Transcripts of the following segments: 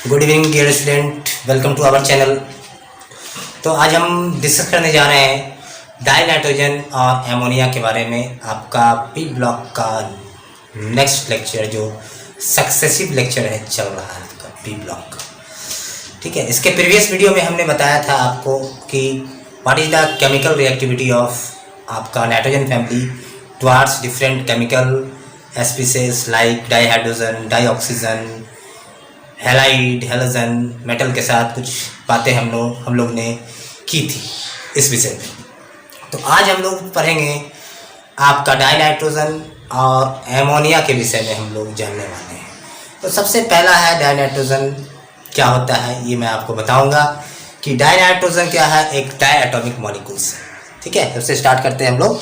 Good evening dear student, welcome to our channel. तो आज हम डिस्कस करने जा रहे हैं डाई नाइट्रोजन और एमोनिया के बारे में। आपका पी ब्लॉक का नेक्स्ट लेक्चर जो सक्सेसिव लेक्चर है चल रहा है आपका पी ब्लॉक का, ठीक है। इसके प्रीवियस वीडियो में हमने बताया था आपको कि what is the chemical reactivity of आपका nitrogen family towards different chemical species like dihydrogen, dioxygen, halide, halogen, metal के साथ कुछ बातें हम लोग ने की थी इस विषय में। तो आज हम लोग पढ़ेंगे आपका डाई नाइट्रोजन और एमोनिया के विषय में हम लोग जानने वाले हैं। तो सबसे पहला है डाई नाइट्रोजन क्या होता है, ये मैं आपको बताऊंगा कि डाई नाइट्रोजन क्या है। एक डाई एटॉमिक मॉलिक्यूल्स है, ठीक है। सबसे स्टार्ट करते हैं हम लोग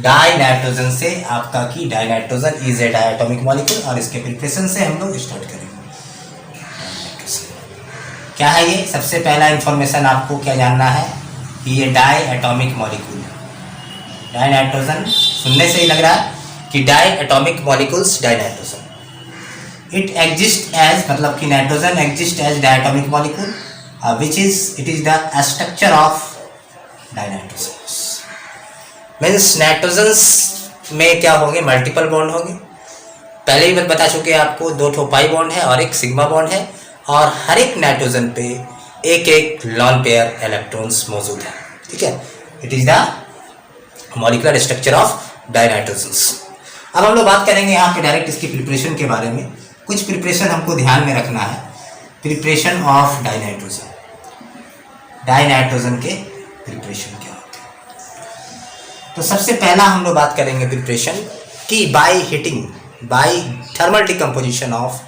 डाई नाइट्रोजन से। आपका की dinitrogen is a diatomic molecule और इसके प्रिपरेशन से हम लोग स्टार्ट करेंगे। क्या है ये? सबसे पहला इंफॉर्मेशन आपको क्या जानना है कि ये डाई एटॉमिक मॉलिक्यूल है। डाई नाइट्रोजन सुनने से ही लग रहा है कि diatomic molecules dinitrogen. It exist as, मतलब कि nitrogen exist as diatomic molecule which it is the structure of dinitrogen. Means nitrogen में क्या होंगे? मल्टीपल बॉन्ड होंगे। पहले ही मैं बता चुके आपको 2 ठो पाई बॉन्ड है और एक सिग्मा बॉन्ड है और हर एक नाइट्रोजन पे एक एक लॉन पेयर इलेक्ट्रॉन्स मौजूद है, ठीक है। It is the molecular structure of dinitrogens. अब हम लोग बात करेंगे यहाँ पे डायरेक्ट इसकी प्रिपरेशन के बारे में। कुछ प्रिपरेशन हमको ध्यान में रखना है। Preparation of die nitrogen, die nitrogen के प्रिपरेशन क्या होते हैं। तो सबसे पहला हम लोग बात करेंगे प्रिपरेशन की by heating, by thermal decomposition of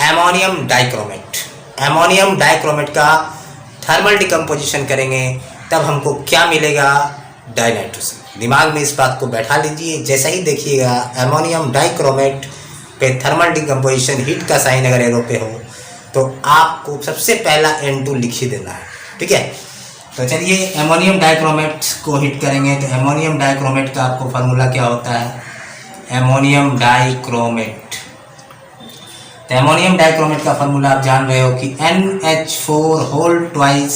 ammonium dichromate. Ammonium dichromate का थर्मल डिकम्पोजिशन करेंगे तब हमको क्या मिलेगा? Dinitrogen. दिमाग में इस बात को बैठा लीजिए। जैसा ही देखिएगा एमोनियम डाइक्रोमेट पे थर्मल डिकम्पोजिशन, हीट का साइन अगर एरो पे हो तो आपको सबसे पहला N2 लिख ही देना है, ठीक है। तो चलिए एमोनियम डाइक्रोमेट को हीट करेंगे तो एमोनियम डाइक्रोमेट का आपको फार्मूला क्या होता है? Ammonium dichromate. तो एमोनियम डाइक्रोमेट का फार्मूला आप जान रहे हो कि NH4 whole twice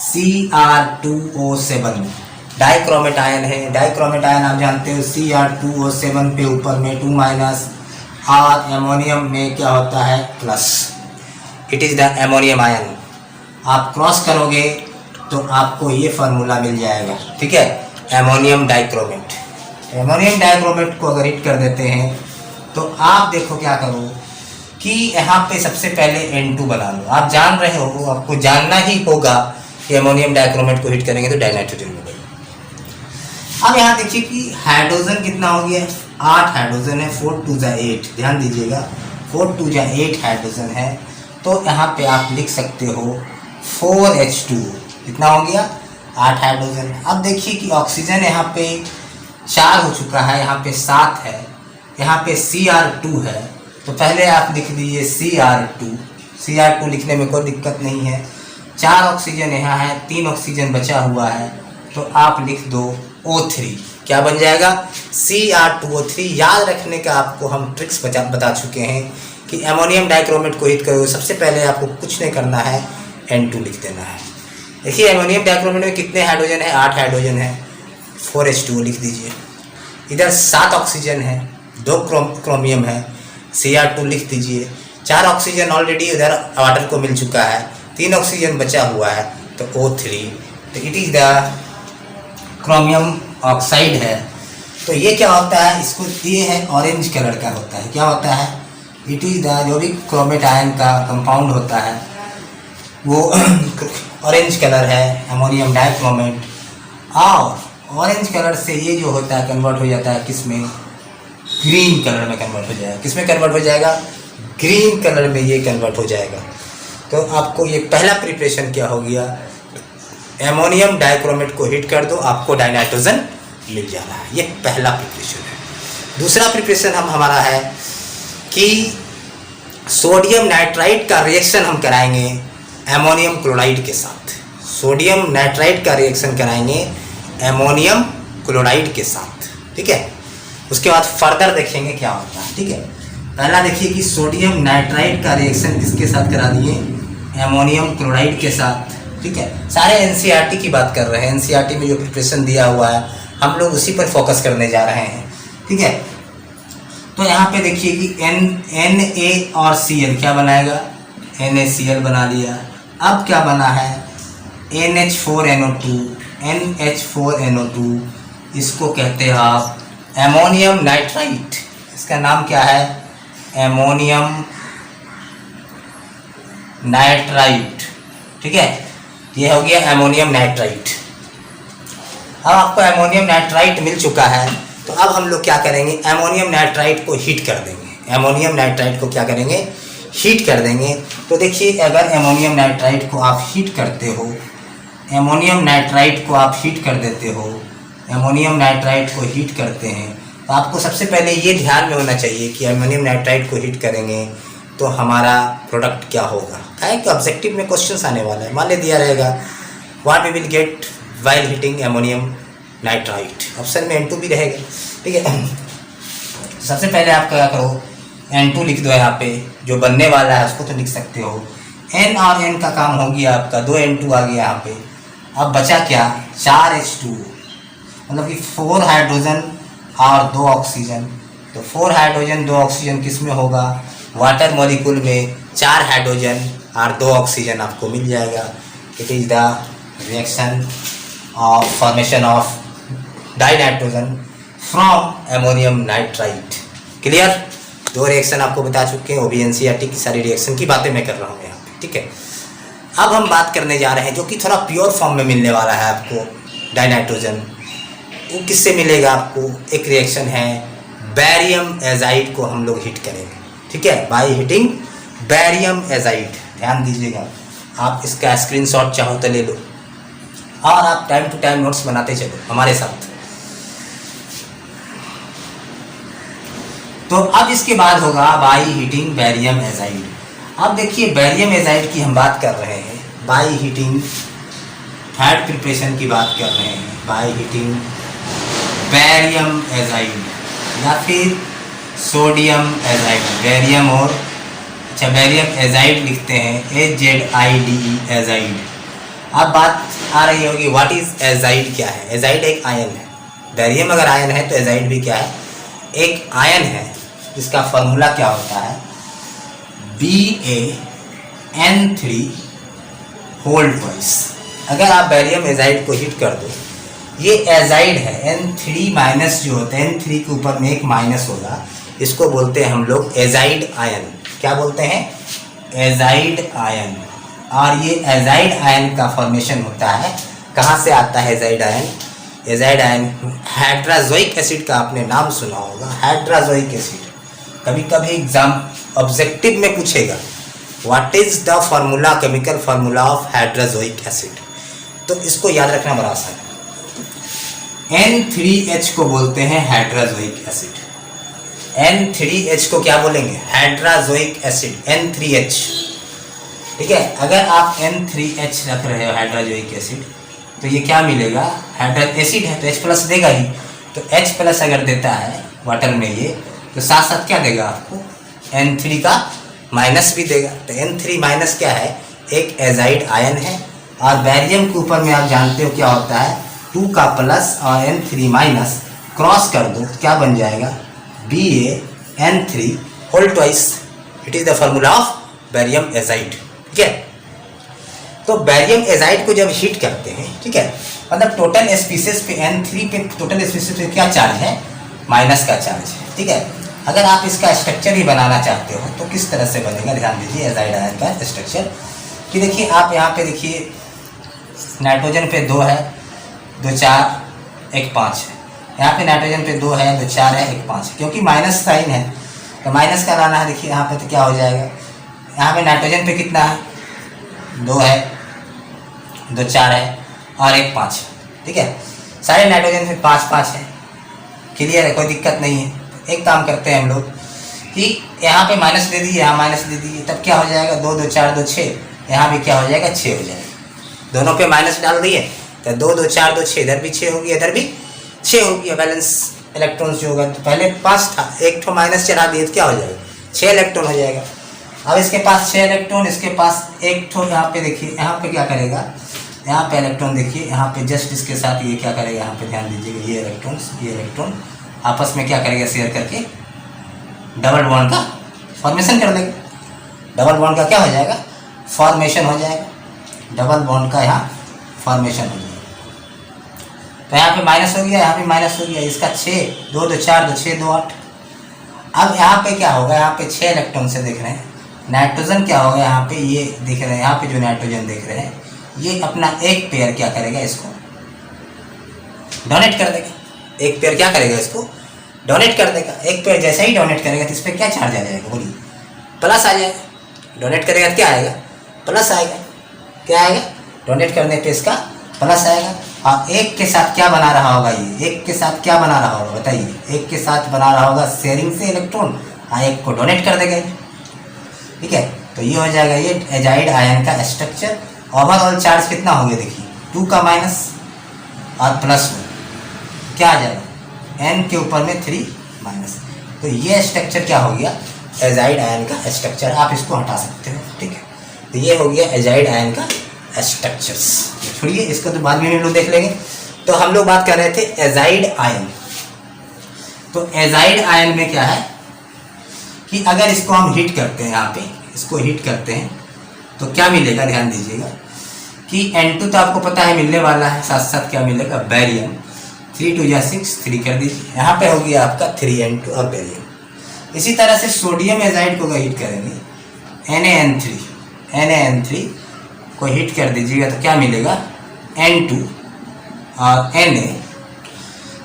Cr2O7 dichromate ion है। डाइक्रोमेट आयन आप जानते हो Cr2O7 पे ऊपर में 2 माइनस और एमोनियम में क्या होता है? Plus. It is the ammonium ion. आप क्रॉस करोगे तो आपको ये फार्मूला मिल जाएगा, ठीक है। Ammonium dichromate. एमोनियम डाइक्रोमेट को अगर हीट कर देते हैं तो आप देखो क्या करो कि यहाँ पे सबसे पहले N2 बना लो। आप जान रहे हो, आपको जानना ही होगा कि एमोनियम डाइक्रोमेट को हीट करेंगे तो डाई नाइट्रोजन मिलेगा। अब यहाँ देखिए कि हाइड्रोजन कितना हो गया? 8 हाइड्रोजन है। 4 2 जा 8, ध्यान दीजिएगा 4 2 जा 8 हाइड्रोजन है। तो यहाँ पे आप लिख सकते हो 4H2। कितना हो गया? 8 हाइड्रोजन। अब देखिए कि ऑक्सीजन यहाँ पे 4 हो चुका है, यहाँ पे 7 है, यहाँ पे Cr2 है। तो पहले आप लिख दीजिए Cr2। Cr2 लिखने में कोई दिक्कत नहीं है। 4 ऑक्सीजन यहाँ है, 3 ऑक्सीजन बचा हुआ है तो आप लिख दो O3। क्या बन जाएगा? Cr2O3। याद रखने का आपको हम ट्रिक्स बता चुके हैं कि एमोनियम डाइक्रोमेट को हीट करो सबसे पहले आपको कुछ नहीं करना है, N2 लिख देना है। देखिए एमोनियम डाइक्रोमेट में कितने हाइड्रोजन है? 8 हाइड्रोजन है। 4H2 लिख दीजिए। इधर 7 ऑक्सीजन है, 2 क्रोमियम है, Cr2 लिख दीजिए। 4 ऑक्सीजन ऑलरेडी उधर वाटर को मिल चुका है, 3 ऑक्सीजन बचा हुआ है तो O3। तो it is the chromium oxide है। तो ये क्या होता है? इसको ये है ऑरेंज कलर का होता है। क्या होता है? इट इज़ द जो भी क्रोमेट आयन का कंपाउंड होता है वो ऑरेंज कलर है, एमोनियम डाइक्रोमेट। और ऑरेंज कलर से ये जो होता है कन्वर्ट हो जाता है किस में? ग्रीन कलर में कन्वर्ट हो जाएगा। किस में कन्वर्ट हो जाएगा? ग्रीन कलर में ये कन्वर्ट हो जाएगा। तो आपको ये पहला प्रिपरेशन क्या हो गया? एमोनियम डाइक्रोमेट को हीट कर दो, आपको डाई नाइट्रोजन मिल जा रहा है। ये पहला प्रिपरेशन है। दूसरा प्रिपरेशन हमारा है कि सोडियम नाइट्राइड का रिएक्शन हम कराएंगे एमोनियम क्लोराइड के साथ। सोडियम नाइट्राइड का रिएक्शन कराएंगे एमोनियम क्लोराइड के साथ, ठीक है। उसके बाद फर्दर देखेंगे क्या होता है, ठीक है। पहला देखिए कि सोडियम नाइट्राइड का रिएक्शन किसके साथ करा दिए, एमोनियम क्लोराइड के साथ। ठीक है, सारे एनसीईआरटी की बात कर रहे हैं, एनसीईआरटी में जो प्रिपरेशन दिया हुआ है हम लोग उसी पर फोकस करने जा रहे हैं। ठीक है, तो यहाँ पे देखिए कि Na और Cl क्या बनाएगा, NaCl बना लिया। अब क्या बना है, NH4NO2, NH4NO2 इसको कहते हैं आप एमोनियम नाइट्राइट। इसका नाम क्या है, एमोनियम नाइट्राइट। ठीक है, ये हो गया एमोनियम नाइट्राइट। अब आपको एमोनियम नाइट्राइट मिल चुका है, तो अब हम लोग क्या करेंगे, एमोनियम नाइट्राइट को हीट कर देंगे। एमोनियम नाइट्राइट को क्या करेंगे, हीट कर देंगे। तो देखिए अगर एमोनियम नाइट्राइट को आप हीट करते हो, एमोनियम नाइट्राइट को आप हीट कर देते हो, एमोनियम नाइट्राइट को हीट करते हैं, तो आपको सबसे पहले ये ध्यान में होना चाहिए कि एमोनियम नाइट्राइट को हीट करेंगे तो हमारा प्रोडक्ट क्या होगा। है कि ऑब्जेक्टिव में क्वेश्चंस आने वाला है, मान ले दिया रहेगा what we will get while heating ammonium nitrite, option में N2 भी रहेगा। ठीक है, सबसे पहले आप क्या करो, N2 लिख दो यहाँ पे, जो बनने वाला है उसको तो लिख सकते हो। N और N का काम हो गया आपका, 2 N2 आ गया यहाँ पे। अब बचा क्या, 4 H2, मतलब कि 4 हाइड्रोजन और 2 ऑक्सीजन। तो 4 हाइड्रोजन 2 ऑक्सीजन किस में होगा, वाटर मॉलिक्यूल में 4 हाइड्रोजन और 2 ऑक्सीजन आपको मिल जाएगा। It is the reaction of formation of dinitrogen from ammonium nitrite. Clear, 2 reaction आपको बता चुके हैं, वो भी एनसीईआरटी की सारी रिएक्शन की बातें मैं कर रहा हूँ यहाँ पे। ठीक है, अब हम बात करने जा रहे हैं जो कि थोड़ा प्योर फॉर्म में मिलने वाला है आपको डाइनाइट्रोजन। वो किससे मिलेगा आपको, एक रिएक्शन है बैरियम एजाइड को हम लोग हीट करेंगे। ठीक है, बाय हीटिंग बैरियम एजाइड। ध्यान दीजिएगा, आप इसका स्क्रीनशॉट चाहो तो ले लो और आप टाइम टू टाइम नोट्स बनाते चलो हमारे साथ। तो अब इसके बाद होगा बाय हीटिंग बैरियम एजाइड। अब देखिए बैरियम एजाइड की हम बात कर रहे हैं, बाय हीटिंग थर्ड प्रिपरेशन की बात कर रहे हैं, बाय हीटिंग बैरियम एजाइड या फिर सोडियम एजाइड। बैरियम और अच्छा बैरियम एजाइड लिखते हैं, AZIDE एजाइड। अब बात आ रही होगी व्हाट इज एजाइड क्या है। एजाइड एक आयन है, बैरियम अगर आयन है तो एजाइड भी क्या है, एक आयन है, जिसका फॉर्मूला क्या होता है, BaN3 होल ट्वाइस। अगर आप बैरियम एजाइड को हीट कर दो, ये एजाइड है, N3 माइनस जो होता है, N3 के ऊपर में एक माइनस होगा, इसको बोलते हैं हम लोग एजाइड आयन। क्या बोलते हैं, एजाइड आयन। और ये एजाइड आयन का फॉर्मेशन होता है, कहाँ से आता है azide ion, azide ion hydrazoic acid का आपने नाम सुना होगा, हाइड्राजोइक एसिड। कभी कभी एग्जाम ऑब्जेक्टिव में पूछेगा what is the formula, chemical formula of hydrazoic acid, तो इसको याद रखना बड़ा आसान है। N3H को बोलते हैं हाइड्राजोइक एसिड। N3H को क्या बोलेंगे, हाइड्राजोइक एसिड, N3H। ठीक है, अगर आप N3H रख रहे हो हाइड्राजोइक एसिड, तो ये क्या मिलेगा, हाइड्रा एसिड है तो H प्लस देगा ही, तो H प्लस अगर देता है वाटर में ये, तो साथ साथ क्या देगा आपको, N3 का माइनस भी देगा। तो N3 माइनस क्या है, एक एजाइड आयन है, और बैरियम के ऊपर में आप जानते हो क्या होता है, 2 का प्लस और N3 माइनस क्रॉस कर दो तो क्या बन जाएगा, BaN3 whole twice. It is the formula of barium azide. ठीक है, तो बैरियम एजाइड को जब हीट करते हैं, ठीक है, मतलब टोटल स्पीसीज पे N3 पे टोटल स्पीसीज पे क्या चार्ज है, माइनस का चार्ज है। ठीक है, अगर आप इसका स्ट्रक्चर ही बनाना चाहते हो तो किस तरह से बनेगा, ध्यान दीजिए एजाइड आयन का स्ट्रक्चर। कि देखिए आप यहाँ पे देखिए नाइट्रोजन पे 2 है, 2 4 1 5 है, यहाँ पे नाइट्रोजन पे 2 है, 2 4 है, 1 5 है, क्योंकि माइनस साइन है तो माइनस का लाना है। देखिए यहाँ पे तो क्या हो जाएगा, यहाँ पे नाइट्रोजन पे कितना है, 2 है, 2 4 है और 1 5 है। ठीक है, सारे नाइट्रोजन पे 5 5 है। क्लियर है, कोई दिक्कत नहीं है। एक काम करते हैं हम लोग कि यहाँ पे माइनस दे दिए, यहाँ माइनस दे दिए, तब क्या हो जाएगा, 2 2 4 2 6, यहाँ भी क्या हो जाएगा, 6 हो जाएगा। दोनों पे माइनस डाल दिए तो 2 2 4 2 6, इधर भी 6 होगी, इधर भी 6 होगी। बैलेंस इलेक्ट्रॉन्स जो होगा, तो पहले 5 था, एक ठो माइनस चढ़ा दिए तो क्या हो जाएगा, 6 इलेक्ट्रॉन हो जाएगा। अब इसके पास 6 इलेक्ट्रॉन, इसके पास एक ठो यहाँ पे देखिए, यहाँ पे क्या करेगा, यहाँ पे इलेक्ट्रॉन देखिए, यहाँ पे जस्ट इसके साथ ये क्या करेगा, यहाँ पे ध्यान दीजिएगा, ये इलेक्ट्रॉन आपस में क्या करेगा, शेयर करके डबल बॉन्ड का फॉर्मेशन कर देगा। डबल बॉन्ड का क्या हो जाएगा, फॉर्मेशन हो जाएगा, डबल बॉन्ड का यहाँ फॉर्मेशन हो जाएगा। तो यहाँ पे माइनस हो गया, यहाँ पे माइनस हो गया, इसका 6, 2 2 4, 2 6 2 8। अब यहाँ पे क्या होगा, यहाँ पे 6 इलेक्ट्रॉन से देख रहे हैं, नाइट्रोजन क्या होगा, यहाँ पे ये दिख रहे हैं, यहाँ पे जो नाइट्रोजन देख रहे हैं, ये अपना एक पेयर क्या करेगा, इसको डोनेट कर देगा। एक पेयर क्या करेगा, इसको डोनेट कर देगा। एक पेयर जैसे ही डोनेट करेगा तो इस पर क्या चार्ज आ जाएगा, बोलिए, प्लस आ जाएगा। डोनेट करेगा तो क्या आएगा, प्लस आएगा। क्या आएगा, डोनेट करने पे इसका प्लस आएगा। और एक के साथ क्या बना रहा होगा, ये एक के साथ क्या बना रहा होगा बताइए, एक के साथ बना रहा होगा शेयरिंग से इलेक्ट्रॉन, और एक को डोनेट कर देगा। ठीक है, तो ये हो जाएगा ये एजाइड आयन का स्ट्रक्चर। ओवरऑल चार्ज कितना हो गया देखिए, 2 का माइनस और प्लस में क्या आ जाएगा, n के ऊपर में 3 माइनस। तो ये स्ट्रक्चर क्या हो गया, एजाइड आयन का स्ट्रक्चर। आप इसको हटा सकते हो। ठीक है, तो ये हो गया एजाइड आयन का स्ट्रक्चर्स। छोड़िए इसको, तो बाद में हम लोग देख लेंगे। तो हम लोग बात कर रहे थे एजाइड आयन। तो एजाइड आयन में क्या है कि अगर इसको हम हीट करते हैं, यहाँ पे इसको हीट करते हैं तो क्या मिलेगा, ध्यान दीजिएगा कि N2 तो आपको पता है मिलने वाला है, साथ साथ क्या मिलेगा, बैरियम। 3 2 6, 3 कर दीजिए, यहाँ पे हो गया आपका 3N2 और बैरियम। इसी तरह से सोडियम एजाइड को अगर हीट करेंगे, NaN3 को हीट कर दीजिएगा तो क्या मिलेगा, N2 और Na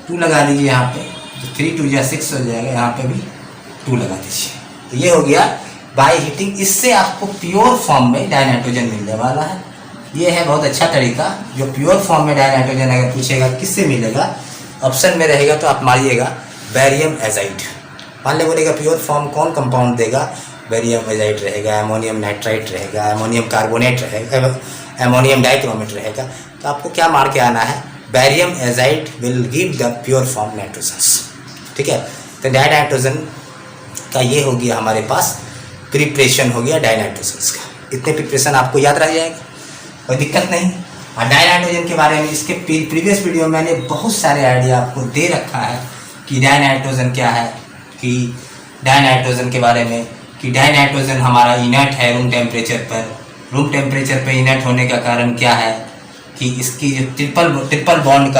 2 लगा दीजिए यहाँ पे, तो 3 2 6 हो जाएगा, यहाँ पे भी 2 लगा दीजिए। तो ये हो गया बाय हीटिंग। इससे आपको प्योर फॉर्म में डाइनाइट्रोजन मिलने वाला है। ये है बहुत अच्छा तरीका, जो प्योर फॉर्म में डाइनाइट्रोजन अगर पूछेगा किससे मिलेगा, ऑप्शन में रहेगा तो आप मारिएगा बैरियम एजाइड। मान ले बोलेगा प्योर फॉर्म कौन कंपाउंड देगा, बैरियम एजाइड रहेगा, अमोनियम नाइट्राइट रहेगा, अमोनियम कार्बोनेट रहेगा, अमोनियम डाइक्रोमेट रहेगा। तो आपको क्या मार के आना है, barium azide will give the pure form nitrogens. ठीक है, तो डाइनाइट्रोजन का ये हो गया हमारे पास प्रिपरेशन हो गया डाइनाइट्रोजन्स का। इतने प्रिपरेशन आपको याद रह जाएगा, कोई दिक्कत नहीं। और डाइनाइट्रोजन के बारे में इसके प्रीवियस वीडियो में मैंने बहुत सारे आइडिया आपको दे रखा है कि डाइनाइट्रोजन क्या है, कि डाइनाइट्रोजन के बारे में कि डाइनाइट्रोजन हमारा इनर्ट है रूम टेम्परेचर पर। रूम टेम्परेचर पर इनर्ट होने का कारण क्या है कि इसकी जो ट्रिपल बॉन्ड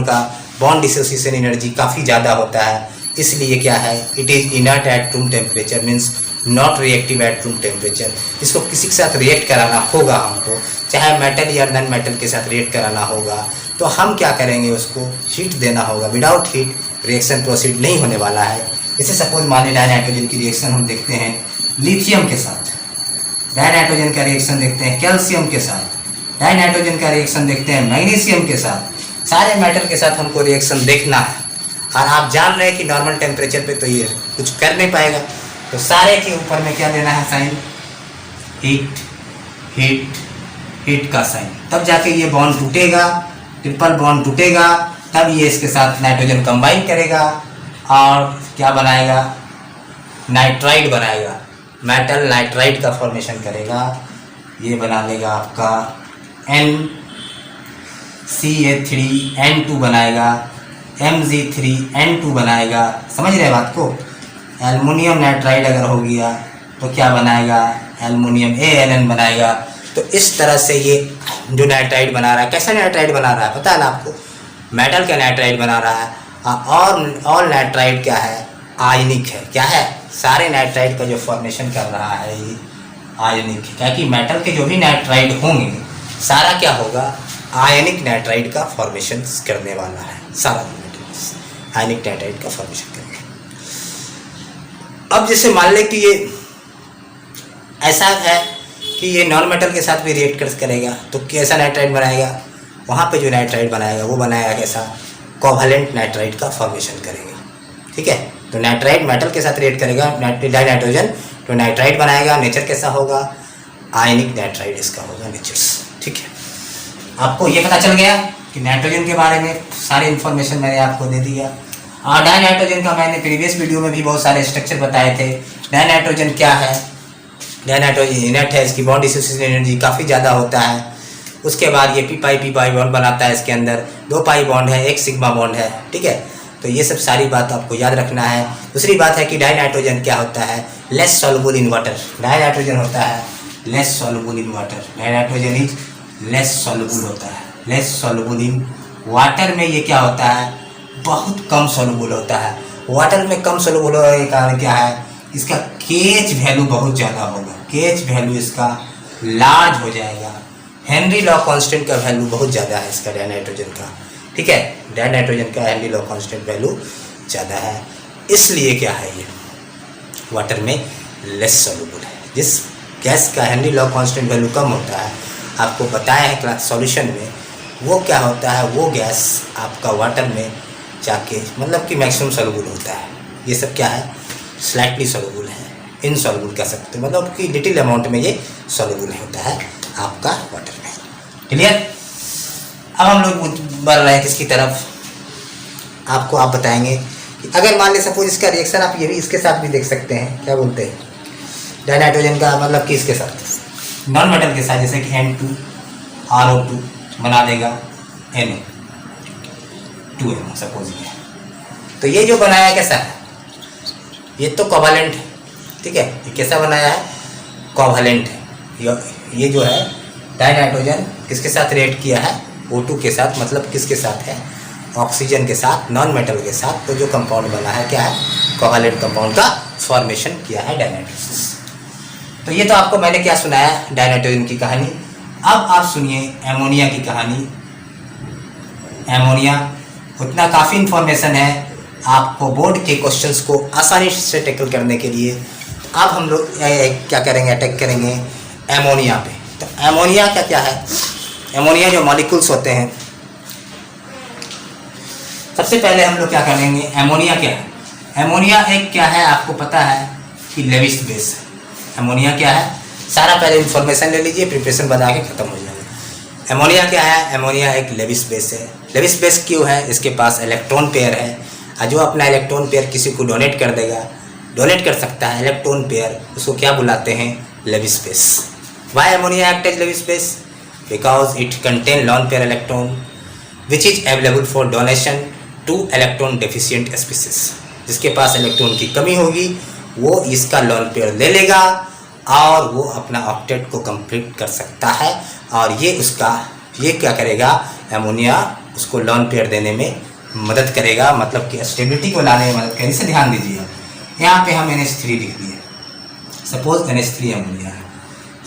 का बॉन्ड डिसोसिएशन एनर्जी काफ़ी ज़्यादा होता है। इसलिए क्या है, it is inert at room temperature, means not reactive at room temperature. इसको किसी के साथ रिएक्ट कराना होगा हमको, चाहे मेटल या नॉन मेटल के साथ रिएक्ट कराना होगा, तो हम क्या करेंगे, उसको हीट देना होगा। विदाउट हीट रिएक्शन प्रोसीड नहीं होने वाला है। जैसे सपोज मान लीजिए डाइनाइट्रोजन की रिएक्शन हम देखते हैं लिथियम के साथ, डाइनाइट्रोजन का रिएक्शन देखते हैं कैल्शियम के साथ, डाइनाइट्रोजन का रिएक्शन देखते हैं मैग्नीशियम के साथ। सारे मेटल के साथ हमको रिएक्शन देखना है, और आप जान रहे हैं कि नॉर्मल टेम्परेचर पे तो ये कुछ कर नहीं पाएगा। तो सारे के ऊपर में क्या देना है साइन, हीट हीट हीट का साइन। तब जाके ये बॉन्ड टूटेगा, ट्रिपल बॉन्ड टूटेगा, तब ये इसके साथ नाइट्रोजन कंबाइन करेगा और क्या बनाएगा, नाइट्राइड बनाएगा, मेटल नाइट्राइड का फॉर्मेशन करेगा। ये बना लेगा आपका NCA3N2 बनाएगा, Mg3N2 बनाएगा। समझ रहे बात को। एल्युमिनियम नाइट्राइड अगर हो गया तो क्या बनाएगा, एल्युमिनियम ALN बनाएगा। तो इस तरह से ये जो नाइट्राइड बना रहा है, कैसा नाइट्राइड बना रहा है पता है ना आपको, मेटल का नाइट्राइड बना रहा है। और नाइट्राइड क्या है, आयनिक है। क्या है, सारे नाइट्राइड का जो फॉर्मेशन कर रहा है ये आयनिक है, क्योंकि मेटल के जो भी नाइट्राइड होंगे सारा क्या होगा, आयनिक नाइट्राइड का फॉर्मेशन करने वाला है। सारा मेटल आयनिक नाइट्राइड का फॉर्मेशन करेगा। अब जैसे मान लें कि ये ऐसा है कि ये नॉन मेटल के साथ भी रिएक्ट करेगा, तो कैसा नाइट्राइड बनाएगा, वहाँ पे जो नाइट्राइड बनाएगा वो बनाएगा कैसा, कोवैलेंट नाइट्राइड का फॉर्मेशन करेगा। ठीक है, तो नाइट्राइड मेटल के साथ रिएक्ट करेगा डाइनाइट्रोजन, तो नाइट्राइड बनाएगा। नेचर कैसा होगा, आयनिक नाइट्राइड इसका होगा नेचर्स। ठीक है, आपको ये पता चल गया कि नाइट्रोजन के बारे में सारी इन्फॉर्मेशन मैंने आपको दे दिया। और डाइनाइट्रोजन का मैंने प्रीवियस वीडियो में भी बहुत सारे स्ट्रक्चर बताए थे। डाइनाइट्रोजन क्या है, डाइनाइट्रोजन इनर्ट है, इसकी बॉन्ड डिसोसिएशन एनर्जी काफ़ी ज़्यादा होता है। उसके बाद ये पी पाई बॉन्ड बनाता है, इसके अंदर 2 पाई बॉन्ड है, 1 सिग्मा बॉन्ड है, ठीक है। तो ये सब सारी बात आपको याद रखना है। दूसरी बात है कि डाइनाइट्रोजन क्या होता है, less soluble in water. Dinitrogen होता है less soluble in water, dinitrogen is less soluble होता है, लेस सॉल्युबल इन वाटर में ये क्या होता है, बहुत कम सॉल्युबल होता है। वाटर में कम सॉल्युबल होने के कारण क्या है, इसका केएच वैल्यू बहुत ज़्यादा होगा, केएच वैल्यू इसका लार्ज हो जाएगा। हेनरी लॉ कांस्टेंट का वैल्यू बहुत ज़्यादा है इसका डाइनाइट्रोजन का, ठीक है। डाइनाइट्रोजन का हेनरी लॉ कांस्टेंट वैल्यू ज़्यादा है, इसलिए क्या है ये वाटर में लेस सॉल्युबल है। जिस गैस का हेनरी लॉ कांस्टेंट वैल्यू कम होता है, आपको बताया है क्लास सॉल्यूशन में, वो क्या होता है, वो गैस आपका वाटर में जाके मतलब कि मैक्सिमम सॉल्युबल होता है। ये सब क्या है, स्लाइटली सॉल्युबल है, इनसॉल्युबल कह सकते हैं, मतलब कि लिटिल अमाउंट में ये सॉल्युबल होता है आपका वाटर में। क्लियर। अब हम लोग बढ़ रहे हैं किसकी तरफ, आपको आप बताएंगे कि अगर मान ले सपोज इसका रिएक्शन आप ये भी इसके साथ भी देख सकते हैं, क्या बोलते हैं डाइनाइट्रोजन का मतलब कि इसके साथ नॉन मेटल के साथ, जैसे कि N2RO2 बना देगा NO2 सपोज ये। तो ये जो बनाया कैसा है, ये तो कोवैलेंट है, ठीक है। ये कैसा बनाया है, कोवैलेंट है। ये जो है डाइनाइट्रोजन किसके साथ रिएक्ट किया है, O2 के साथ, मतलब किसके साथ है, ऑक्सीजन के साथ, नॉन मेटल के साथ। तो जो कंपाउंड बना है क्या है, कोवैलेंट कंपाउंड का फॉर्मेशन किया है डाइनाइट्रोसिस। तो ये तो आपको मैंने क्या सुनाया, डाइनाइट्रोजन की कहानी। अब आप सुनिए एमोनिया की कहानी। एमोनिया उतना काफ़ी इंफॉर्मेशन है आपको बोर्ड के क्वेश्चंस को आसानी से टैकल करने के लिए। अब हम लोग क्या करेंगे, अटैक करेंगे एमोनिया पे। तो एमोनिया क्या क्या है, एमोनिया जो मॉलिक्यूल्स होते हैं, सबसे पहले हम लोग क्या करेंगे, एमोनिया क्या है। एमोनिया एक क्या है, आपको पता है कि लेविस बेस है। एमोनिया क्या है, सारा पहले इन्फॉर्मेशन ले लीजिए, प्रिपरेशन बता के ख़त्म हो जाएगा। एमोनिया क्या है, एमोनिया एक लेविस बेस है। लेविस बेस क्यों है, इसके पास इलेक्ट्रॉन पेयर है, और जो अपना इलेक्ट्रॉन पेयर किसी को डोनेट कर देगा, डोनेट कर सकता है इलेक्ट्रॉन पेयर, उसको क्या बुलाते हैं, Lewis base. Why ammonia act as Lewis base, because it contain lone pair electron which is available for donation to electron deficient species. जिसके पास इलेक्ट्रॉन की कमी होगी वो इसका लॉन पेयर ले लेगा और वो अपना ऑक्टेट को कंप्लीट कर सकता है, और ये क्या करेगा, एमोनिया उसको लॉन पेयर देने में मदद करेगा, मतलब कि स्टेबिलिटी को लाने में मदद करेगी। इसे ध्यान दीजिए, यहाँ पे हम NH3 लिख दिए, सपोज NH3 एमोनिया है,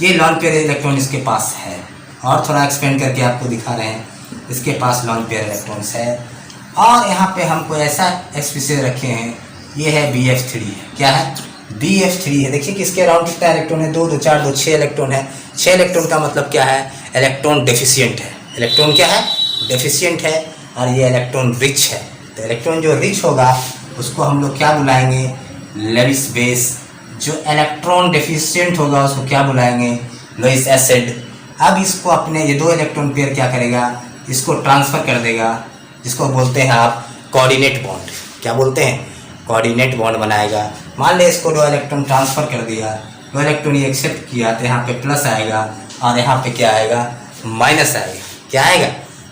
ये लॉन पेयर इलेक्ट्रॉन इसके पास है, और थोड़ा एक्सपेंड करके आपको दिखा रहे हैं, इसके पास लॉन पेयर इलेक्ट्रॉन्स है, और यहाँ पे हमको ऐसा स्पीसीज रखे हैं, ये है BF3 है, क्या है BF3 है। देखिए कि इसके अराउंड कितना इलेक्ट्रॉन है, 2 2 4 2 6 इलेक्ट्रॉन है। 6 इलेक्ट्रॉन का मतलब क्या है, इलेक्ट्रॉन डेफिशिएंट है। इलेक्ट्रॉन क्या है, डेफिशिएंट है, और ये इलेक्ट्रॉन रिच है। तो इलेक्ट्रॉन जो रिच होगा उसको हम लोग क्या बुलाएंगे, लेविस बेस। जो इलेक्ट्रॉन डेफिशिएंट होगा उसको क्या बुलाएंगे, लोइस एसिड। अब इसको अपने ये 2 इलेक्ट्रॉन पेयर क्या करेगा, इसको ट्रांसफ़र कर देगा, जिसको बोलते हैं आप कोऑर्डिनेट बॉन्ड। क्या बोलते हैं, कोऑर्डिनेट बॉन्ड बनाएगा। मान ले इसको 2 इलेक्ट्रॉन ट्रांसफ़र कर दिया, 2 इलेक्ट्रॉन ये एक्सेप्ट किया, तो यहाँ पे प्लस आएगा और यहाँ पे क्या आएगा, माइनस आएगा। क्या आएगा,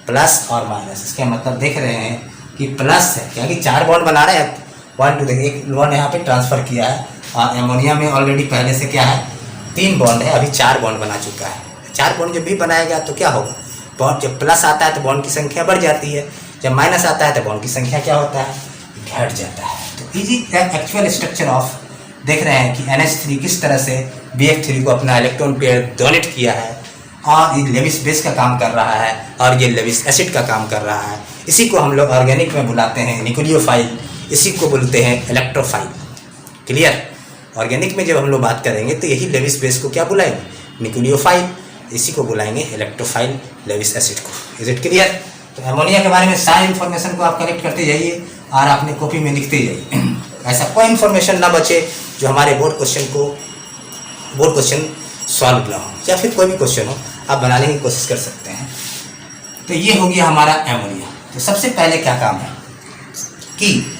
प्लस और माइनस। इसका मतलब देख रहे हैं कि प्लस है, क्या कि 4 बॉन्ड बना रहे हैं, 1 2 देखिए, एक बॉन्ड यहाँ पे ट्रांसफ़र किया है, और एमोनिया में ऑलरेडी पहले से क्या है, 3 बॉन्ड है, अभी 4 बॉन्ड बना चुका है। 4 बॉन्ड जब भी बनाएगा तो क्या होगा, बॉन्ड जब प्लस आता है तो बॉन्ड की संख्या बढ़ जाती है, जब माइनस आता है तो बॉन्ड की संख्या क्या होता है, घट जाता है। तो इजी एक्चुअल स्ट्रक्चर ऑफ देख रहे हैं कि NH3 किस तरह से BF3 को अपना इलेक्ट्रॉन पेयर डोनेट किया है, और ये लेविस बेस का काम कर रहा है, और ये लेविस एसिड का काम कर रहा है। इसी को हम लोग ऑर्गेनिक में बुलाते हैं न्यूक्लियोफाइल, इसी को बोलते हैं इलेक्ट्रोफाइल। क्लियर। ऑर्गेनिक में जब हम लोग बात करेंगे तो यही लेविस बेस को क्या बुलाएंगे, न्यूक्लियोफाइल, इसी को बुलाएंगे इलेक्ट्रोफाइल लेविस एसिड को। Is it clear. तो एमोनिया के बारे में सारी इन्फॉर्मेशन को आप कलेक्ट करते जाइए और अपने कॉपी में लिखते जाइए, ऐसा कोई इन्फॉर्मेशन ना बचे जो हमारे बोर्ड क्वेश्चन सॉल्व ना हो, या फिर कोई भी क्वेश्चन हो आप बनाने की कोशिश कर सकते हैं। तो ये हो गया हमारा एमोनिया। तो सबसे पहले क्या काम है कि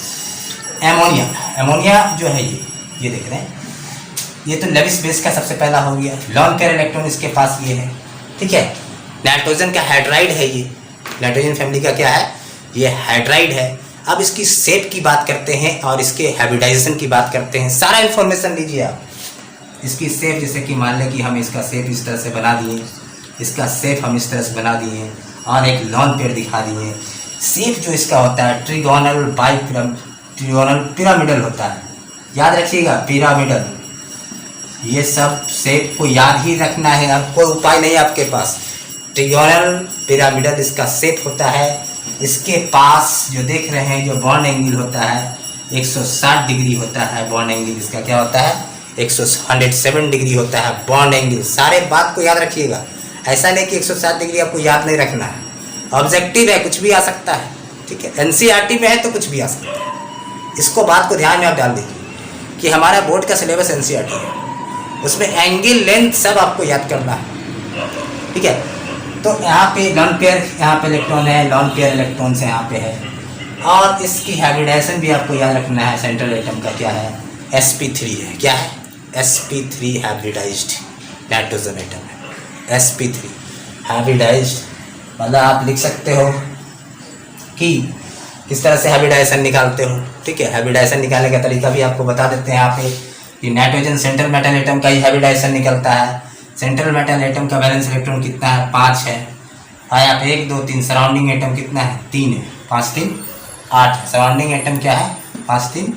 एमोनिया, एमोनिया जो है ये देख रहे हैं, ये तो लेविस बेस का सबसे पहला हो गया। लॉन पेयर इलेक्ट्रॉन इसके पास ये है, ठीक है। नाइट्रोजन का हाइड्राइड है ये, नाइट्रोजन फैमिली का क्या है, ये हाइड्राइड है। अब इसकी शेप की बात करते हैं और इसके हाइब्रिडाइजेशन की बात करते हैं। सारा इन्फॉर्मेशन लीजिए आप। इसकी शेप, जैसे कि मान लें कि हम इसका शेप इस तरह से बना दिए, इसका शेप हम इस तरह से बना दिए और एक लॉन पेयर दिखा दिए। शेप जो इसका होता है ट्रिगोनल ट्रिगोनल पिरामिडल होता है, याद रखिएगा पिरामिडल। ये सब शेप को याद ही रखना है, अब कोई उपाय नहीं आपके पास। ट्रिगोनल पिरामिडल इसका शेप होता है। इसके पास जो देख रहे हैं जो बॉन्ड एंगल होता है 160 डिग्री होता है। बॉन्ड एंगल इसका क्या होता है 107 डिग्री होता है बॉन्ड एंगल। सारे बात को याद रखिएगा, ऐसा नहीं कि 160 डिग्री आपको याद नहीं रखना है। ऑब्जेक्टिव है, कुछ भी आ सकता है, ठीक है। एनसीईआरटी में है तो कुछ भी आ सकता है। इसको बात को ध्यान में आप डाल दीजिए कि हमारा बोर्ड का सिलेबस एनसीईआरटी है, उसमें एंगल लेंथ सब आपको याद करना है, ठीक है। तो यहाँ पे लॉन पेयर, यहाँ पे इलेक्ट्रॉन है, लॉन पेयर इलेक्ट्रॉन से यहाँ पे है। और इसकी हाइब्रिडाइजेशन भी आपको याद रखना है। सेंट्रल एटम का क्या है sp3 है, क्या है sp3 हाइब्रिडाइज्ड नाइट्रोजन एटम है। sp3 हाइब्रिडाइज्ड मतलब आप लिख सकते हो कि किस तरह से हाइब्रिडाइजेशन निकालते हो, ठीक है। हाइब्रिडाइजेशन निकालने का तरीका भी आपको बता देते हैं यहाँ पे कि नाइट्रोजन सेंट्रल मेटल एटम का ही हाइब्रिडाइजेशन निकलता है। सेंट्रल मेटल एटम का वैलेंस इलेक्ट्रॉन कितना है 5 है। आया आप 1 2 3, सराउंडिंग एटम कितना है 3 है, 5 3 8 है। सराउंडिंग एटम क्या है 5 3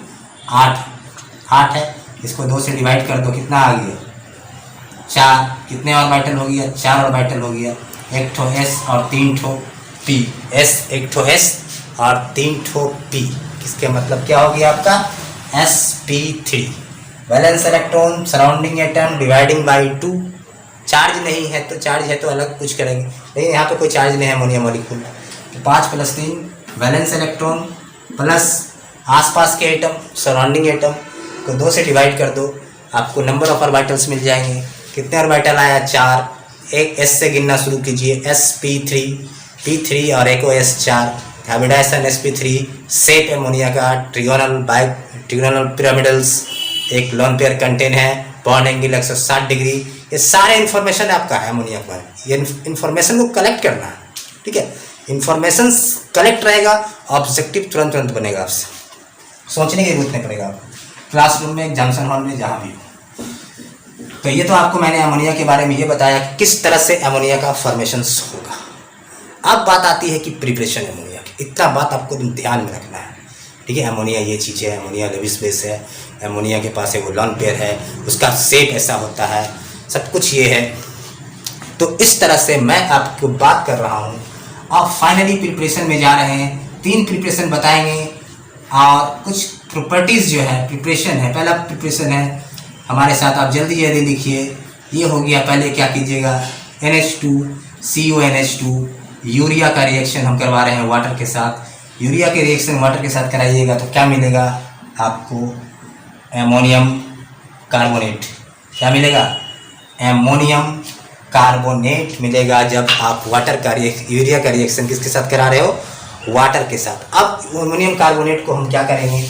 8 है। इसको 2 से डिवाइड कर दो, कितना आ गया 4। कितने ऑर्बिटल हो गया 4 ऑर्बिटल हो गया। 1 ठो s और 3 ठो p, एक ठो s और 3 ठो p। इसके मतलब क्या हो गया आपका sp3 valence electron surrounding atom dividing by 2। Charge नहीं है तो, चार्ज है तो अलग कुछ करेंगे, लेकिन यहाँ पे कोई चार्ज नहीं है अमोनिया मॉलिक्यूल। तो 5 + 3 वैलेंस इलेक्ट्रॉन प्लस आसपास के एटम सराउंडिंग एटम को 2 से डिवाइड कर दो, आपको नंबर ऑफ ऑर्बिटल्स मिल जाएंगे। कितने ऑर्बिटल आया 4। एक s से गिनना शुरू कीजिए sp3 p3 और एक OS 4। Hybridization sp3 shape ammonia का ट्रिगोनल पिरामिडल्स, एक लॉन पेयर कंटेन है, बॉन्ड एंगल 160 डिग्री। ये सारे इन्फॉर्मेशन आपका है अमोनिया पर। ये इन्फॉर्मेशन को कलेक्ट करना है, ठीक है। इन्फॉर्मेशन कलेक्ट रहेगा, ऑब्जेक्टिव तुरंत बनेगा, आपसे सोचने की जरूरत नहीं पड़ेगा आपको, क्लासरूम में, एग्जामिनेशन हॉल में, जहाँ भी हो। तो ये तो आपको मैंने अमोनिया के बारे में ये बताया कि किस तरह से अमोनिया का फॉर्मेशन होगा। अब बात आती है कि प्रिपरेशन अमोनिया की। इतना बात आपको ध्यान में रखना है, ठीक है। अमोनिया ये चीज़ है, अमोनिया लेविस बेस है, अमोनिया के पास एक लॉन पेयर है, उसका शेप ऐसा होता है, सब कुछ ये है। तो इस तरह से मैं आपको बात कर रहा हूँ। अब फाइनली प्रिपरेशन में जा रहे हैं। 3 प्रिपरेशन बताएंगे और कुछ प्रॉपर्टीज़ जो है प्रिपरेशन है। पहला प्रिपरेशन है हमारे साथ, आप जल्दी लिखिए। ये हो गया, पहले क्या कीजिएगा NH2 CONH2 यूरिया का रिएक्शन हम करवा रहे हैं वाटर के साथ। यूरिया के रिएक्शन वाटर के साथ कराइएगा तो क्या मिलेगा आपको एमोनियम कार्बोनेट। क्या मिलेगा एमोनियम कार्बोनेट मिलेगा जब आप वाटर का यूरिया का रिएक्शन किसके साथ करा रहे हो वाटर के साथ। अब एमोनियम कार्बोनेट को हम क्या करेंगे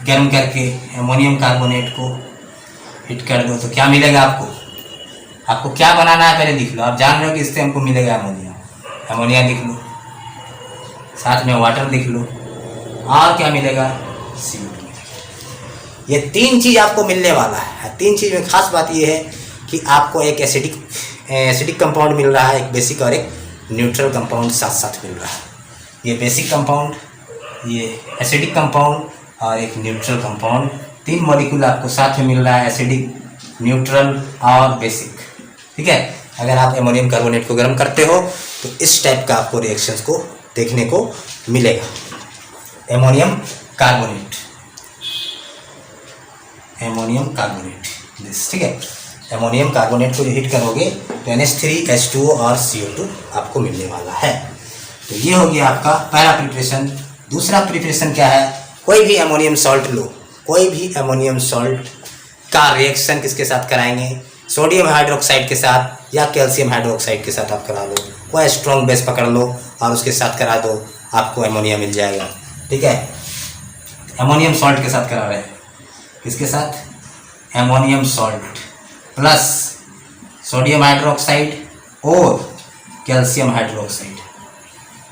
गर्म करके एमोनियम कार्बोनेट को हिट कर दो तो क्या मिलेगा आपको क्या बनाना है पहले लिख लो। आप जान रहे हो कि इससे हमको मिलेगा एमोनिया लिख लो, साथ में वाटर लिख लो, और क्या मिलेगा CO2। ये 3 चीज़ आपको मिलने वाला है। 3 चीज़ में खास बात ये है कि आपको एक एसिडिक कंपाउंड मिल रहा है, एक बेसिक और एक न्यूट्रल कंपाउंड साथ साथ मिल रहा है। ये बेसिक कंपाउंड, ये एसिडिक कंपाउंड और एक न्यूट्रल कंपाउंड, 3 मॉलिक्यूल आपको साथ में मिल रहा है, एसिडिक, न्यूट्रल और बेसिक, ठीक है। अगर आप एमोनियम कार्बोनेट को गर्म करते हो तो इस टाइप का आपको रिएक्शंस को देखने को मिलेगा। एमोनियम कार्बोनेट ठीक है। एमोनियम कार्बोनेट को हिट करोगे तो NH3 H2O और CO2 आपको मिलने वाला है। तो ये हो गया आपका पहला प्रिपरेशन। दूसरा प्रिपरेशन क्या है, कोई भी एमोनियम सॉल्ट लो, कोई भी एमोनियम सॉल्ट का रिएक्शन किसके साथ कराएंगे, सोडियम हाइड्रोक्साइड के साथ या कैल्शियम हाइड्रोक्साइड के साथ आप करा लो। कोई स्ट्रॉन्ग बेस पकड़ लो और उसके साथ करा दो, आपको एमोनिया मिल जाएगा, ठीक है। एमोनियम सॉल्ट के साथ करा रहे हैं। किसके साथ? Ammonium salt plus sodium hydroxide और कैल्शियम हाइड्रोक्साइड।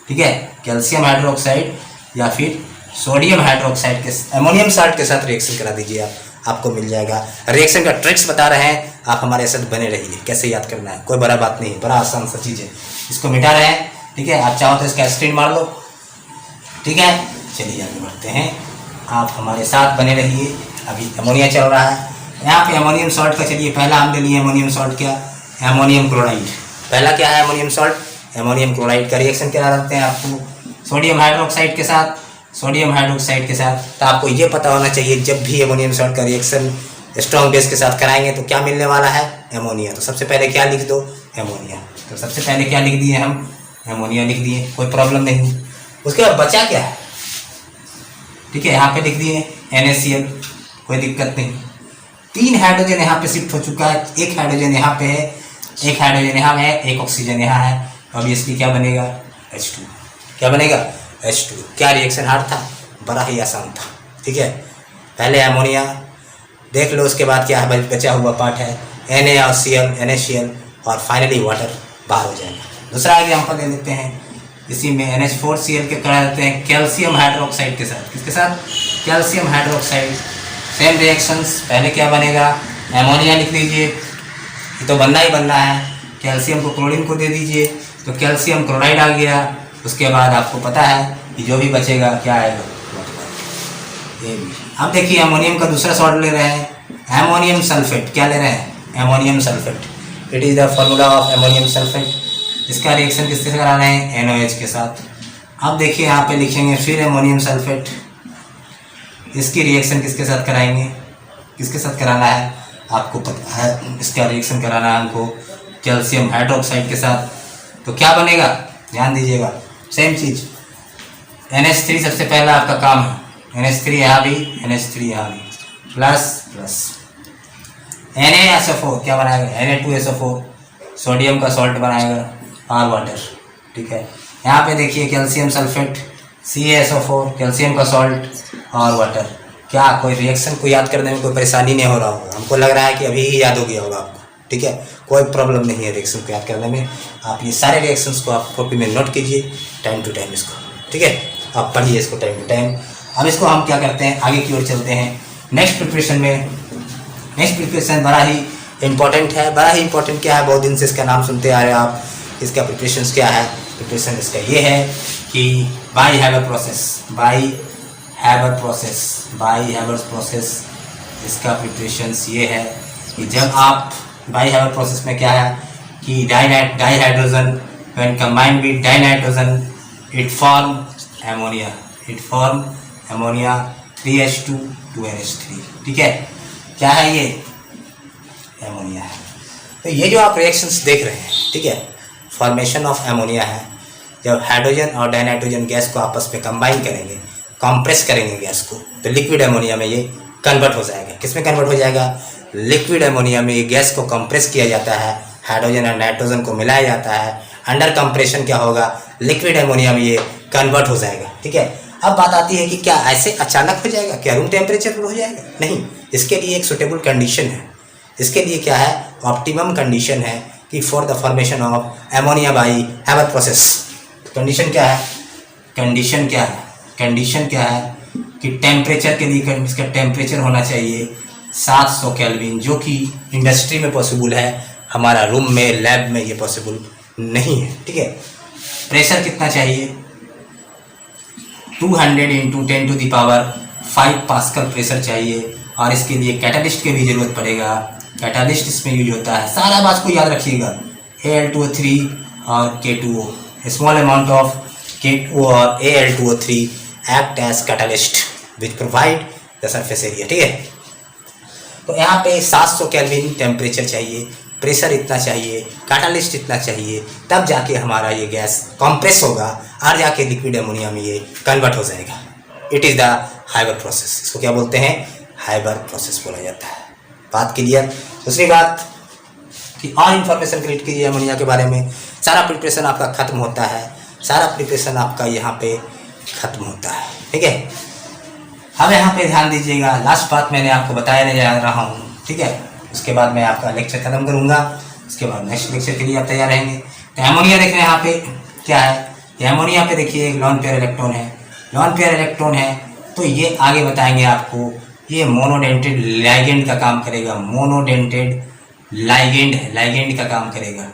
ठीक है, कैल्शियम हाइड्रोक्साइड या फिर सोडियम हाइड्रोक्साइड के एमोनियम सॉल्ट के साथ रिएक्शन करा दीजिए आप, आपको मिल जाएगा। रिएक्शन का ट्रिक्स बता रहे हैं, आप हमारे साथ बने रहिए। कैसे याद करना है, कोई बड़ा बात नहीं, बड़ा आसान सा चीज़ है। इसको मिटा रहे हैं, ठीक है। आप चाहो तो इसका स्क्रीन मार लो, ठीक है। चलिए आगे बढ़ते हैं, आप हमारे साथ बने रहिए। अभी अमोनिया चल रहा है यहाँ पे। अमोनियम सॉल्ट का चलिए पहला हम ले लिए अमोनियम सॉल्ट, क्या? Ammonium chloride. पहला क्या है? एमोनियम सॉल्ट, एमोनियम क्लोराइड का रिएक्शन करा रखते हैं आपको सोडियम हाइड्रोक्साइड के साथ, सोडियम हाइड्रोक्साइड के साथ। तो आपको ये पता होना चाहिए, जब भी अमोनियम सॉल्ट का रिएक्शन स्ट्रॉन्ग बेस के साथ कराएंगे तो क्या मिलने वाला है? एमोनिया। तो सबसे पहले क्या लिख दो? एमोनिया। तो सबसे पहले क्या लिख दिए हम? एमोनिया लिख दिए, कोई प्रॉब्लम नहीं। उसके बाद बचा क्या है? ठीक है, यहाँ पे लिख दिए NaCl, कोई दिक्कत नहीं। 3 हाइड्रोजन यहाँ पे शिफ्ट हो चुका है, एक हाइड्रोजन यहाँ पे है, एक हाइड्रोजन यहाँ है, एक ऑक्सीजन यहाँ है। ऑब्वियसली क्या बनेगा? H2। क्या बनेगा? H2। क्या रिएक्शन हार्ड था? बड़ा ही आसान था, ठीक है। पहले एमोनिया देख लो, उसके बाद क्या है? बचा हुआ पार्ट है NaCl, NaCl और फाइनली वाटर बाहर हो जाएगा। दूसरा एग्जाम्पल ले लेते हैं, इसी में NH4Cl के करा देते हैं कैल्शियम हाइड्रोक्साइड के साथ। किसके साथ? Calcium hydroxide. सेम रिएक्शंस, पहले क्या बनेगा? एमोनिया लिख लीजिए, ये तो बनना ही बनना है। कैल्शियम को क्लोरीन को दे दीजिए, तो कैल्शियम क्लोराइड आ गया। उसके बाद आपको पता है कि जो भी बचेगा क्या आएगा? ये भी। अब देखिए अमोनियम का दूसरा सॉल्ट ले रहे हैं, एमोनियम सल्फेट। क्या ले रहे हैं? Ammonium sulphate. It is the formula of ammonium sulphate. इसका रिएक्शन किसके साथ करा रहे हैं? NaOH के साथ। अब देखिए यहाँ पे लिखेंगे फिर एमोनियम सल्फेट, इसकी रिएक्शन किसके साथ कराएंगे? किसके साथ कराना है? आपको पता है, इसका रिएक्शन कराना है हमको कैल्शियम हाइड्रोक्साइड के साथ। तो क्या बनेगा? ध्यान दीजिएगा, सेम चीज़। NH3 सबसे पहला आपका काम है, NH3 यहाँ भी, NH3 यहाँ भी, प्लस प्लस NaSO4 क्या बनाएगा? Na2SO4, सोडियम का सॉल्ट बनाएगा और वाटर, ठीक है। यहाँ पे देखिए कैल्शियम सल्फेट, CaSO4, कैल्शियम का सॉल्ट और वाटर। क्या कोई रिएक्शन को याद करने में कोई परेशानी नहीं हो रहा होगा? हमको लग रहा है कि अभी ही याद हो गया होगा आपको, ठीक है। कोई प्रॉब्लम नहीं है रिएक्शन को याद करने में। आप ये सारे रिएक्शंस को आप कॉपी में नोट कीजिए टाइम टू टाइम इसको, ठीक है। आप पढ़िए इसको टाइम टू टाइम। अब इसको हम क्या करते हैं, आगे की ओर चलते हैं नेक्स्ट प्रिपरेशन में। नेक्स्ट प्रिपरेशन बड़ा ही इंपॉर्टेंट है। बड़ा ही इंपॉर्टेंट क्या है? बहुत दिन से इसका नाम सुनते आ रहे हैं आप। इसका प्रिपरेशन क्या है? प्रिपरेशन इसका ये है कि बाई हैबर प्रोसेस, इसका प्रिपरेशन ये है कि जब आप बाई हैबर प्रोसेस में क्या है कि di hydrogen when combined with die nitrogen it form ammonia 3H2 2NH3, ठीक है। क्या है ये? एमोनिया है। तो ये जो आप रिएक्शंस देख रहे हैं, ठीक है, फॉर्मेशन ऑफ एमोनिया है। जब हाइड्रोजन और डाइनाइट्रोजन गैस को आपस में कंबाइन करेंगे, कंप्रेस करेंगे गैस को, तो लिक्विड एमोनिया में ये कन्वर्ट हो जाएगा। किस में कन्वर्ट हो जाएगा? लिक्विड एमोनिया में। ये गैस को कंप्रेस किया जाता है, हाइड्रोजन और नाइट्रोजन को मिलाया जाता है। अंडर कंप्रेशन क्या होगा? लिक्विड एमोनिया में ये कन्वर्ट हो जाएगा, ठीक है। अब बात आती है कि क्या ऐसे अचानक हो जाएगा? क्या रूम टेम्परेचर पर हो जाएगा? नहीं, इसके लिए एक सुटेबल कंडीशन है। इसके लिए क्या है? ऑप्टिमम कंडीशन है कि for the formation of ammonia by Haber process. Condition क्या है? कंडीशन क्या है कि टेम्परेचर के लिए इसका टेम्परेचर होना चाहिए 700 केल्विन, जो कि इंडस्ट्री में पॉसिबल है, हमारा रूम में लैब में ये पॉसिबल नहीं है, ठीक है। प्रेशर कितना चाहिए? 200 × 10⁵ पास्कल प्रेशर चाहिए। और इसके लिए कैटालिस्ट की भी ज़रूरत पड़ेगा। कैटालिस्ट इसमें यूज होता है, सारा बात को याद रखिएगा। Al2O3 और K2O, small amount of K2O और Al2O3 act as catalyst which provide the surface area, ठीक है। तो यहाँ पे 700 केल्विन टेम्परेचर चाहिए, प्रेशर इतना चाहिए, कैटालिस्ट इतना चाहिए, तब जाके हमारा ये गैस कंप्रेस होगा और जाके लिक्विड एमोनिया में ये कन्वर्ट हो जाएगा। It is the Haber process. इसको क्या बोलते हैं? हाइबर प्रोसेस बोला जाता है। बात क्लियर? दूसरी बात कि और इन्फॉर्मेशन कलेक्ट कीजिए एमोनिया के बारे में। सारा प्रिपरेशन आपका खत्म होता है, सारा प्रिपरेशन आपका यहाँ पे खत्म होता है, ठीक है। अब यहाँ पे ध्यान दीजिएगा, लास्ट बात मैंने आपको बताया जा रहा हूँ, ठीक है। उसके बाद मैं आपका लेक्चर खत्म करूँगा, उसके बाद नेक्स्ट लेक्चर के लिए आप तैयार रहेंगे। तो एमोनिया देख रहे हैं यहाँ पे क्या है, एमोनिया पे देखिए एक लॉन पेयर इलेक्ट्रॉन है, लॉन पेयर इलेक्ट्रॉन है। तो ये आगे बताएंगे आपको, ये मोनोडेंटेड लाइगेंड का काम करेगा, मोनोडेंटेड लाइगेंड है, लाइगेंड का काम करेगा,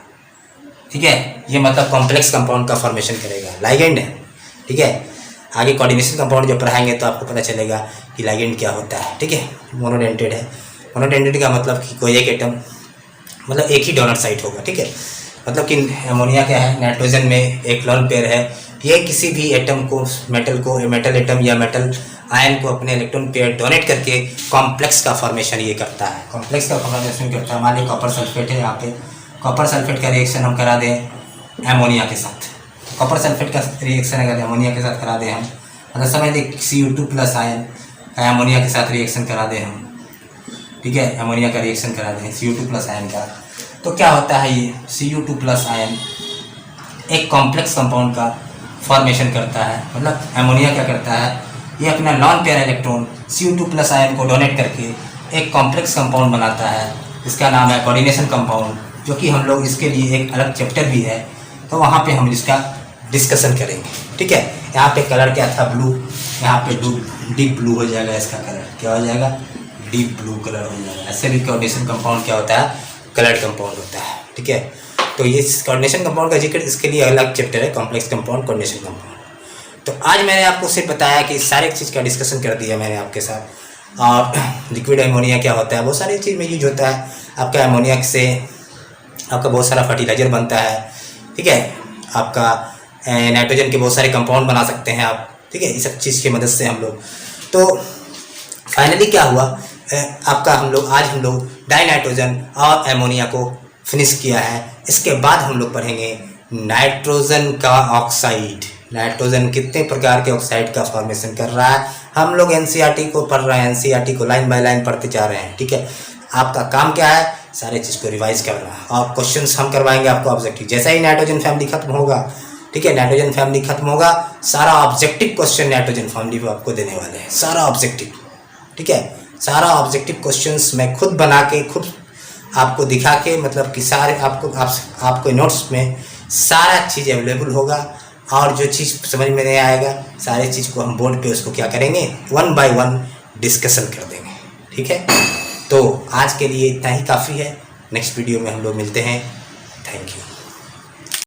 ठीक है। ये मतलब कॉम्प्लेक्स कंपाउंड का फॉर्मेशन करेगा, लाइगेंड है, ठीक है। आगे कोऑर्डिनेशन कंपाउंड जब पढ़ाएंगे तो आपको पता चलेगा कि लाइगेंड क्या होता है, ठीक है। मोनोडेंटेड है, मोनोडेंटेड का मतलब कि कोई एक एटम मतलब एक ही डोनर साइट होगा, ठीक है। मतलब कि एमोनिया क्या है, नाइट्रोजन में एक लॉन पेयर है, ये किसी भी एटम को, मेटल एटम या मेटल आयन को अपने इलेक्ट्रॉन पेयर डोनेट करके कॉम्प्लेक्स का फॉर्मेशन ये करता है, कॉम्प्लेक्स का फॉर्मेशन करता है। मान लीजिए कॉपर सल्फेट है, यहाँ पे कॉपर सल्फेट का रिएक्शन हम करा दें एमोनिया के साथ, कॉपर सल्फेट का रिएक्शन अगर एमोनिया के साथ करा दें हम, मतलब समझ लें Cu2+ आयन का एमोनिया के साथ रिएक्शन करा दें हम, ठीक है, एमोनिया का रिएक्शन करा दें Cu2+ आयन का, तो क्या होता है, ये Cu2+ आयन एक कॉम्प्लेक्स कंपाउंड का फॉर्मेशन करता है। मतलब एमोनिया क्या करता है, ये अपना lawn pair electron Cu2+ ion को डोनेट करके एक कॉम्प्लेक्स कंपाउंड बनाता है, इसका नाम है कोऑर्डिनेशन कंपाउंड, जो कि हम लोग इसके लिए एक अलग चैप्टर भी है, तो वहाँ पे हम इसका डिस्कशन करेंगे, ठीक है। यहाँ पे कलर क्या था, ब्लू, यहाँ पे डीप ब्लू हो जाएगा, इसका कलर क्या हो जाएगा, डीप ब्लू कलर हो जाएगा। ऐसे भी कोऑर्डिनेशन कंपाउंड क्या होता है, कलर्ड कंपाउंड होता है, ठीक है। तो ये कोऑर्डिनेशन कंपाउंड का जिक्र इसके लिए अलग चैप्टर है, कॉम्प्लेक्स कंपाउंड, कोऑर्डिनेशन कंपाउंड। तो आज मैंने आपको सिर्फ बताया कि सारे चीज़ का डिस्कशन कर दिया मैंने आपके साथ। और लिक्विड एमोनिया क्या होता है, बहुत सारी चीज़ में यूज होता है। आपका एमोनिया से आपका बहुत सारा फर्टिलाइजर बनता है, ठीक है। आपका नाइट्रोजन के बहुत सारे कंपाउंड बना सकते हैं आप, ठीक है, इस सब चीज़ की मदद से हम लोग। तो फाइनली क्या हुआ, आपका हम लोग डाई नाइट्रोजन और एमोनिया को फिनिश किया है। इसके बाद हम लोग पढ़ेंगे नाइट्रोजन का ऑक्साइड, नाइट्रोजन कितने प्रकार के ऑक्साइड का फॉर्मेशन कर रहा है। हम लोग एनसीईआरटी को पढ़ रहे हैं, एनसीईआरटी को लाइन बाय लाइन पढ़ते जा रहे हैं, ठीक है। आपका काम क्या है, सारे चीज़ को रिवाइज करना, और क्वेश्चंस हम करवाएंगे आपको ऑब्जेक्टिव। जैसा ही नाइट्रोजन फैमिली खत्म होगा, ठीक है, नाइट्रोजन फैमिली खत्म होगा, सारा ऑब्जेक्टिव क्वेश्चन नाइट्रोजन फैमिली पे आपको देने वाले हैं, सारा ऑब्जेक्टिव, ठीक है। सारा ऑब्जेक्टिव क्वेश्चंस मैं खुद बना के, खुद आपको दिखा के, मतलब कि सारे आपको नोट्स में सारा चीज़ अवेलेबल होगा। और जो चीज़ समझ में नहीं आएगा, सारे चीज़ को हम बोर्ड पे उसको क्या करेंगे, 1 by 1 डिस्कशन कर देंगे, ठीक है। तो आज के लिए इतना ही काफ़ी है, नेक्स्ट वीडियो में हम लोग मिलते हैं। Thank you.